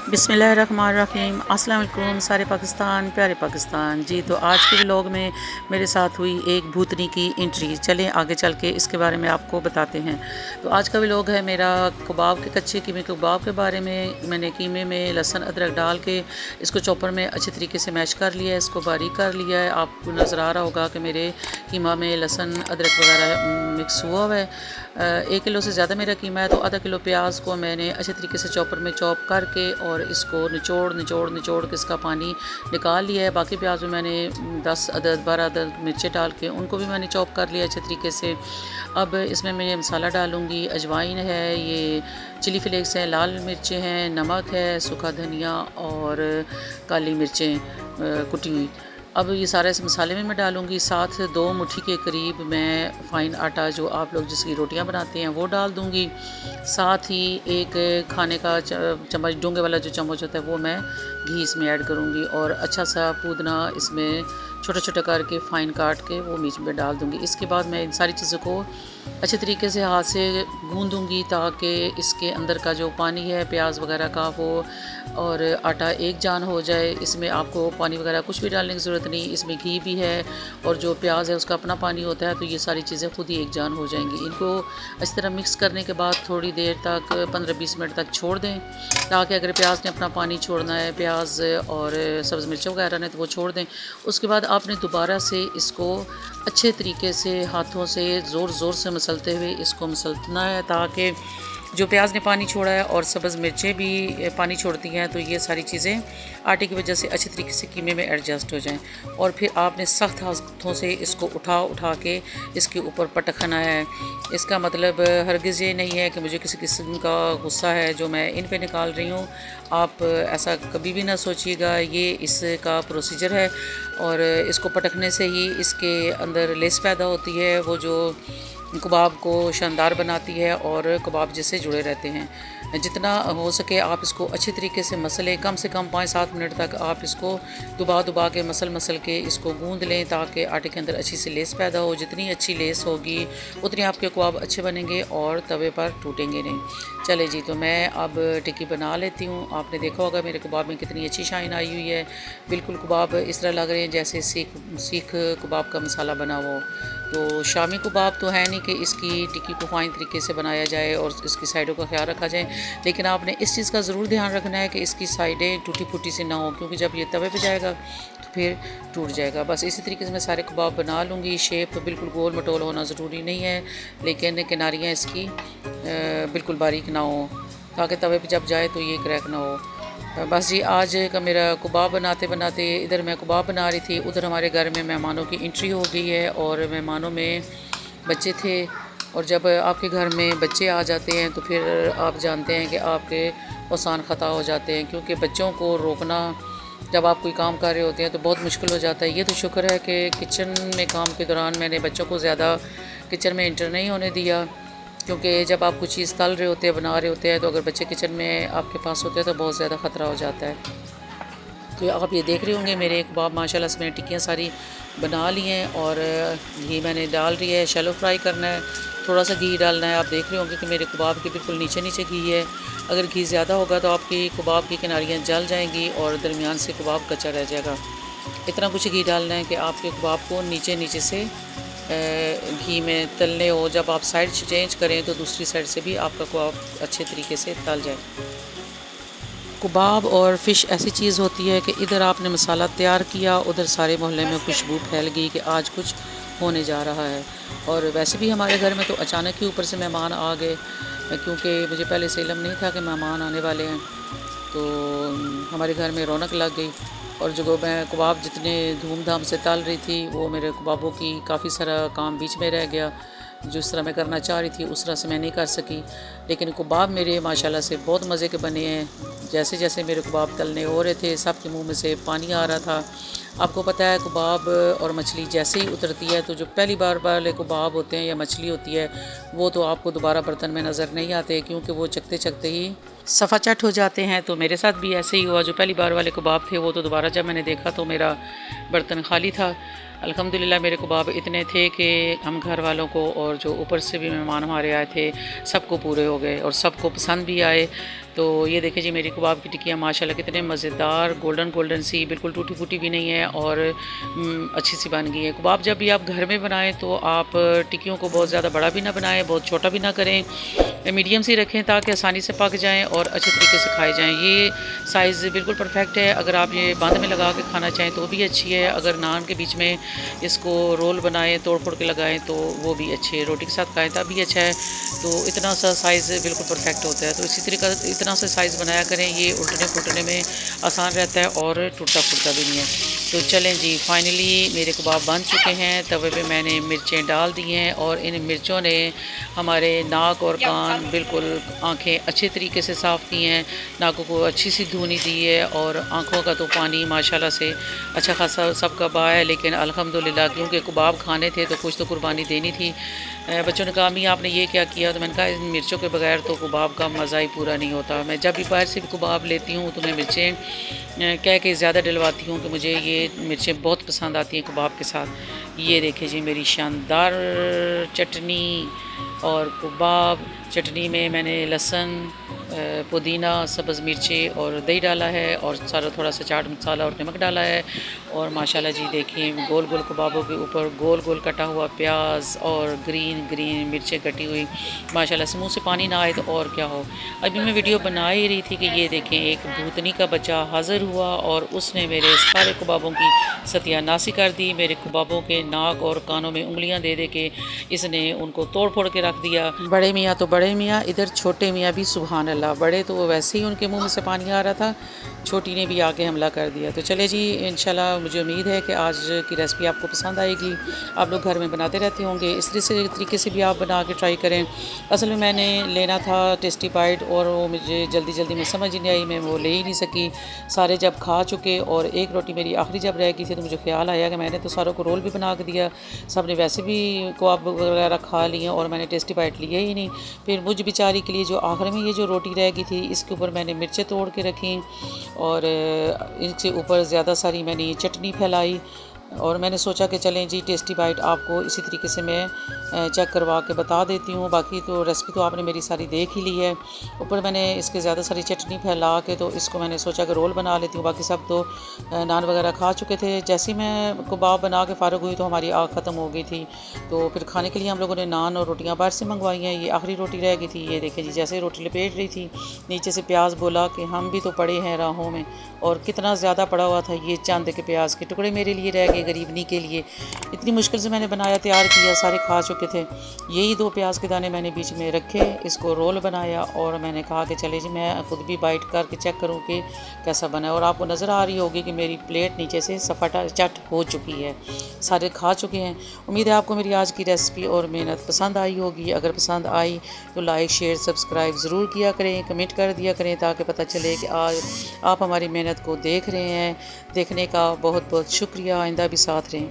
बिस्मिल्लाहिर्रहमानिर्रहीम। अस्सलाम वालेकुम सारे पाकिस्तान, प्यारे पाकिस्तान जी। तो आज के व्लॉग में मेरे साथ हुई एक भूतनी की एंट्री। चलें आगे चल के इसके बारे में आपको बताते हैं। तो आज का व्लॉग है मेरा कबाब के, कच्चे कीमे कबाब के बारे में। मैंने कीमे में लहसुन अदरक डाल के इसको चॉपर में अच्छे तरीके से मैश कर लिया है, इसको बारीक कर लिया है। आपको नज़र आ रहा होगा कि मेरे कीमा में लहसुन अदरक वगैरह मिक्स हुआ हुआ है। 1 किलो से ज़्यादा मेरा कीमा है, तो आधा किलो प्याज को मैंने अच्छे तरीके से चॉपर में चॉप करके और इसको निचोड़ के इसका पानी निकाल लिया है। बाकी प्याज में मैंने 10 अदद 12 अदद मिर्चें डाल के उनको भी मैंने चॉप कर लिया अच्छे तरीके से। अब इसमें मैं ये मसाला डालूँगी। अजवाइन है, ये चिली फ्लेक्स हैं, लाल मिर्चें हैं, नमक है, सूखा धनिया और काली मिर्चें कुटी हुई। अब ये सारे इस मसाले में मैं डालूँगी। साथ 2 मुट्ठी के करीब मैं फ़ाइन आटा, जो आप लोग जिसकी रोटियां बनाते हैं, वो डाल दूँगी। साथ ही एक खाने का चम्मच, डूंगे वाला जो चम्मच होता है, वो मैं घी इसमें ऐड करूँगी। और अच्छा सा पुदीना इसमें छोटा छोटा करके फ़ाइन काट के वो बीच में डाल दूँगी। इसके बाद मैं इन सारी चीज़ों को अच्छे तरीके से हाथ से गूँधूँगी ताकि इसके अंदर का जो पानी है प्याज वगैरह का, वो और आटा एक जान हो जाए। इसमें आपको पानी वगैरह कुछ भी डालने की ज़रूरत नहीं। इसमें घी भी है और जो प्याज है उसका अपना पानी होता है, तो ये सारी चीज़ें खुद ही एक जान हो जाएंगी। इनको अच्छी तरह मिक्स करने के बाद थोड़ी देर तक 15-20 मिनट तक छोड़ दें, ताकि अगर प्याज ने अपना पानी छोड़ना है, प्याज और सब्ज़ मिर्च वगैरह ने, तो वो छोड़ दें। उसके बाद आपने दोबारा से इसको अच्छे तरीके से हाथों से ज़ोर से मसलते हुए इसको मसलना है, ताकि जो प्याज ने पानी छोड़ा है और सब्ज़ मिर्चें भी पानी छोड़ती हैं, तो ये सारी चीज़ें आटे की वजह से अच्छी तरीके से कीमे में एडजस्ट हो जाएं। और फिर आपने सख्त हाथों से इसको उठा के इसके ऊपर पटकना है। इसका मतलब हरगिज़ ये नहीं है कि मुझे किसी किस्म का गुस्सा है जो मैं इन पे निकाल रही हूँ। आप ऐसा कभी भी ना सोचिएगा, ये इसका प्रोसीजर है। और इसको पटकने से ही इसके अंदर लेस पैदा होती है, वो जो कबाब को शानदार बनाती है और कबाब जिससे जुड़े रहते हैं। जितना हो सके आप इसको अच्छे तरीके से मसलें, कम से कम 5-7 मिनट तक आप इसको दुबा के मसल के इसको गूंद लें, ताकि आटे के अंदर अच्छी सी लेस पैदा हो। जितनी अच्छी लेस होगी उतनी आपके कबाब अच्छे बनेंगे और तवे पर टूटेंगे नहीं। चले जी, तो मैं अब टिक्की बना लेती हूँ। आपने देखा होगा मेरे कबाब में कितनी अच्छी शाइन आई हुई है। बिल्कुल कबाब इस तरह लग रहे हैं जैसे सीख कबाब का मसाला बना हो। तो शामी कबाब तो है नहीं कि इसकी टिक्की को फ़ाइन तरीके से बनाया जाए और इसकी साइडों का ख्याल रखा जाए, लेकिन आपने इस चीज़ का ज़रूर ध्यान रखना है कि इसकी साइडें टूटी फूटी से ना हो, क्योंकि जब ये तवे पे जाएगा तो फिर टूट जाएगा। बस इसी तरीके से मैं सारे कबाब बना लूँगी। शेप बिल्कुल गोल मटोल होना ज़रूरी नहीं है, लेकिन किनारियाँ इसकी बिल्कुल बारीक ना हो, ताकि तवे पे जब जाए तो ये क्रैक ना हो। बस जी, आज का मेरा कबाब बनाते इधर मैं कबाब बना रही थी, उधर हमारे घर में मेहमानों की एंट्री हो गई है और मेहमानों में बच्चे थे। और जब आपके घर में बच्चे आ जाते हैं तो फिर आप जानते हैं कि आपके आसान ख़ता हो जाते हैं, क्योंकि बच्चों को रोकना जब आप कोई काम कर रहे होते हैं तो बहुत मुश्किल हो जाता है। ये तो शुक्र है कि किचन में काम के दौरान मैंने बच्चों को ज़्यादा किचन में इंटर नहीं होने दिया, क्योंकि जब आप कुछ चीज़ तल रहे होते हैं, बना रहे होते हैं, तो अगर बच्चे किचन में आपके पास होते हैं तो बहुत ज़्यादा ख़तरा हो जाता है। तो आप ये देख रहे होंगे मेरे कबाब माशाल्लाह से मैंने टिक्कियाँ सारी बना ली हैं और घी मैंने डाल रही है। शैलो फ्राई करना है, थोड़ा सा घी डालना है। आप देख रहे होंगे कि मेरे कबाब के बिल्कुल नीचे घी है। अगर घी ज़्यादा होगा तो आपकी कबाब की किनारियाँ जल जाएंगी और दरमियान से कबाब कच्चा रह जाएगा। इतना कुछ घी डालना है कि आपके कबाब को नीचे से घी में तलने हो। जब आप साइड चेंज करें तो दूसरी साइड से भी आपका कबाब अच्छे तरीके से तल जाए। कबाब और फ़िश ऐसी चीज़ होती है कि इधर आपने मसाला तैयार किया, उधर सारे मोहल्ले में खुशबू फैल गई कि आज कुछ होने जा रहा है। और वैसे भी हमारे घर में तो अचानक ही ऊपर से मेहमान आ गए, क्योंकि मुझे पहले से इल्म नहीं था कि मेहमान आने वाले हैं। तो हमारे घर में रौनक लग गई। और जो मैं कबाब जितने धूमधाम से तल रही थी, वो मेरे कबाबों की काफ़ी सारा काम बीच में रह गया। जिस तरह मैं करना चाह रही थी उस तरह से मैं नहीं कर सकी, लेकिन कबाब मेरे माशाल्लाह से बहुत मज़े के बने हैं। जैसे मेरे कबाब तलने हो रहे थे, सबके मुंह में से पानी आ रहा था। आपको पता है कबाब और मछली जैसे ही उतरती है, तो जो पहली बार वाले कबाब होते हैं या मछली होती है, वो तो आपको दोबारा बर्तन में नज़र नहीं आते, क्योंकि वो चखते ही सफ़ा चट हो जाते हैं। तो मेरे साथ भी ऐसे ही हुआ। जो पहली बार वाले कबाब थे वो तो दोबारा जब मैंने देखा तो मेरा बर्तन खाली था। अल्हम्दुलिल्लाह मेरे कबाब इतने थे कि हम घर वालों को और जो ऊपर से भी मेहमान हमारे आए थे सबको पूरे हो गए और सबको पसंद भी आए। तो ये देखिए जी मेरी कबाब की टिक्कियाँ माशाल्लाह कितने मज़ेदार गोल्डन गोल्डन सी, बिल्कुल टूटी फूटी भी नहीं है और अच्छी सी बन गई है। कबाब जब भी आप घर में बनाएं तो आप टिक्कियों को बहुत ज़्यादा बड़ा भी ना बनाएं, बहुत छोटा भी ना करें, मीडियम सी रखें ताकि आसानी से पक जाएं और अच्छे तरीके से खाए जाएं। ये साइज़ बिल्कुल परफेक्ट है। अगर आप ये बंद में लगा के खाना चाहें तो भी अच्छी है, अगर नान के बीच में इसको रोल बनाएं तोड़ फोड़ के लगाएं तो वो भी अच्छी है, रोटी के साथ खाएं तब भी अच्छा है। तो इतना सा साइज़ बिल्कुल परफेक्ट होता है। तो इसी तरीका इतना सा साइज़ बनाया करें, ये उल्टने फुलटने में आसान रहता है और टूटता फूटता भी नहीं है। तो चलें जी फाइनली मेरे कबाब बन चुके हैं। तवे पे मैंने मिर्चें डाल दी हैं और इन मिर्चों ने हमारे नाक और कान, बिल्कुल आंखें अच्छे तरीके से साफ़ की हैं, नाकों को अच्छी सी धुनी दी है और आंखों का तो पानी माशाल्लाह से अच्छा खासा सबका बहा है। लेकिन अल्हम्दुलिल्लाह क्योंकि कबाब खाने थे तो कुछ तो कुर्बानी देनी थी। बच्चों ने कहा अम्मी आपने ये क्या किया, तो मैंने कहा इन मिर्चों के बगैर तो कबाब का मज़ा ही पूरा नहीं होता। मैं जब भी बाहर से भी कबाब लेती हूँ तो मैं मिर्चें कह के ज़्यादा डलवाती हूँ कि मुझे ये मिर्चें बहुत पसंद आती हैं कबाब के साथ। ये देखिए जी मेरी शानदार चटनी और कबाब। चटनी में मैंने लहसुन, पुदीना, सब्ज़ मिर्ची और दही डाला है और सारा थोड़ा सा चाट मसाला और नमक डाला है। और माशाल्लाह जी देखिए गोल गोल कबाबों के ऊपर गोल गोल कटा हुआ प्याज और ग्रीन ग्रीन मिर्चें कटी हुई। माशाल्लाह से मुँह से पानी ना आए तो और क्या हो। अभी मैं वीडियो बना ही रही थी कि ये देखें एक भूतनी का बच्चा हाज़िर हुआ और उसने मेरे सारे कबाबों की सत्यानाशी कर दी। मेरे कबाबों के नाक और कानों में उंगलियां दे दे के इसने उनको तोड़ फोड़ के रख दिया। बड़े मियाँ तो बड़े मियाँ, इधर छोटे मियाँ भी सुभान अल्लाह। बड़े तो वैसे ही उनके मुंह में से पानी आ रहा था, छोटी ने भी आके हमला कर दिया। तो चले जी इंशाल्लाह मुझे उम्मीद है कि आज की रेसिपी आपको पसंद आएगी। आप लोग घर में बनाते रहते होंगे, इस तरीके से भी आप बना के ट्राई करें। असल में मैंने लेना था टेस्टी बाइट और वो मुझे जल्दी में समझ ही नहीं आई, मैं वो ले ही नहीं सकी। सारे जब खा चुके और एक रोटी मेरी आखिरी जब रह गई थी तो मुझे ख्याल आया कि मैंने तो सारों को रोल भी बना के दिया, सब ने वैसे भी कबाब वगैरह खा लिए और मैंने टेस्टी बाइट लिया ही नहीं। फिर मुझ बेचारी के लिए जो आखिर में ये जो रोटी रह गई थी इसके ऊपर मैंने मिर्चें तोड़ के रखी और इनसे ऊपर ज़्यादा सारी मैंने ये चटनी फैलाई और मैंने सोचा कि चलें जी टेस्टी बाइट आपको इसी तरीके से मैं चेक करवा के बता देती हूँ। बाकी तो रेसिपी तो आपने मेरी सारी देख ही ली है। ऊपर मैंने इसके ज़्यादा सारी चटनी फैला के तो इसको मैंने सोचा कि रोल बना लेती हूँ। बाकी सब तो नान वगैरह खा चुके थे। जैसे ही मैं कबाब बना के फ़ारिग हुई तो हमारी आग ख़त्म हो गई थी। तो फिर खाने के लिए हम लोगों ने नान और रोटियाँ बाहर से मंगवाई हैं। ये आखिरी रोटी रह गई थी। ये देखें जी जैसे रोटी लपेट रही थी नीचे से प्याज बोला कि हम भी तो पड़े हैं राहों में, और कितना ज़्यादा पड़ा हुआ था। ये चांद के प्याज के टुकड़े मेरे लिए रह गए गरीबनी के लिए। इतनी मुश्किल से मैंने बनाया, तैयार किया, सारे खा चुके थे। यही 2 प्याज के दाने मैंने बीच में रखे, इसको रोल बनाया और मैंने कहा कि चले जी मैं खुद भी बाइट करके चेक करूँ कि कैसा बना है। और आपको नज़र आ रही होगी कि मेरी प्लेट नीचे से सफाटा चट हो चुकी है, सारे खा चुके हैं। उम्मीद है आपको मेरी आज की रेसिपी और मेहनत पसंद आई होगी। अगर पसंद आई तो लाइक शेयर सब्सक्राइब ज़रूर किया करें, कमेंट कर दिया करें ताकि पता चले कि आज आप हमारी मेहनत को देख रहे हैं। देखने का बहुत बहुत शुक्रिया। आइंदा भी साथ रहें।